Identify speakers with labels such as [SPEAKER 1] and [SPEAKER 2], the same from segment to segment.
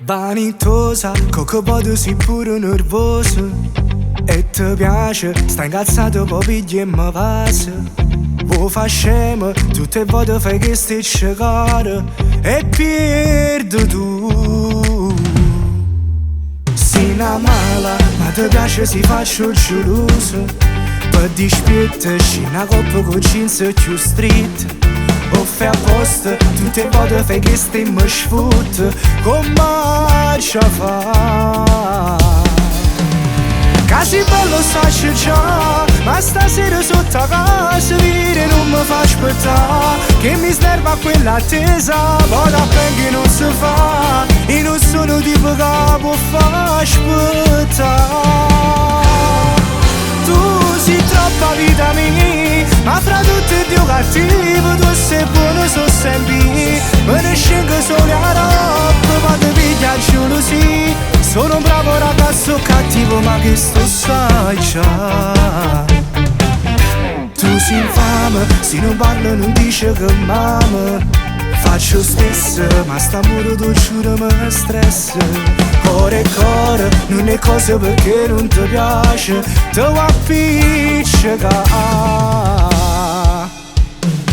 [SPEAKER 1] Vanitosa, che poco sei pure nervosa. E ti piace, stai incazzato poi pigli e mi passa. Vuoi fa scemo, tutte le volte fai che stai cercare e perdi tu. Sei una mala, ma ti piace si faccio geloso. Per dispietto, c'è una coppa con jeans più street. O fai apposta, tutte le volte fai che stai mi sfotte. Come ci fa? Che sei bello sai già, ma stasera sotto a casa venire non mi fa aspettare. Che mi snerva quella attesa, poi da che non si fa. Io non sono tipo che può far aspettare. Tu sei troppa vita mia, ma fra tutti e Dio cattivo, tu sei buono, so sempre. Me ne scengo solo a roba, ma ti piglia gelosia. Sono un bravo ragazzo cattivo, ma che sto sai già. Tu sei infame, se non parlo non dice che m'ama. Faccio stesso, ma st'amore tu giuro mi stressa. Cuore e cuore, non è cosa perché non ti piace. Te vuoi appiccicare.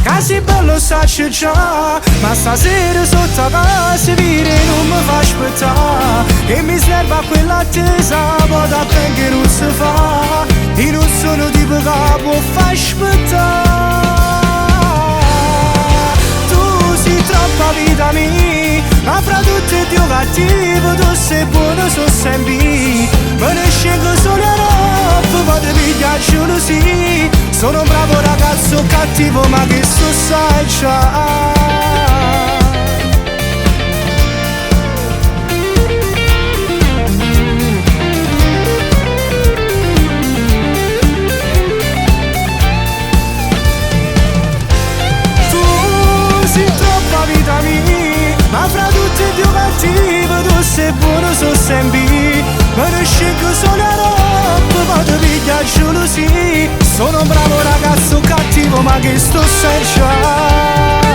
[SPEAKER 1] Che sei bello sai già, ma stasera sotto a casa vire non mi fa aspettare. E mi snerva quella attesa, poi da che non si fa. Io non sono tipo che può far aspettare. Tu sei troppa vita mia, ma fra tutti e Dio cattivo, tu sei buono, so sempre. Me ne scengo solo a roba, poi ti piglia gelosia. Sono un bravo ragazzo cattivo, ma che sto sai già. Ma fra tutti e Dio cattivo, tu sei buono, so sempre. Me ne scelgo solo a roba, poi ti piglia gelosia. Sono un bravo ragazzo cattivo, ma che sto sai già.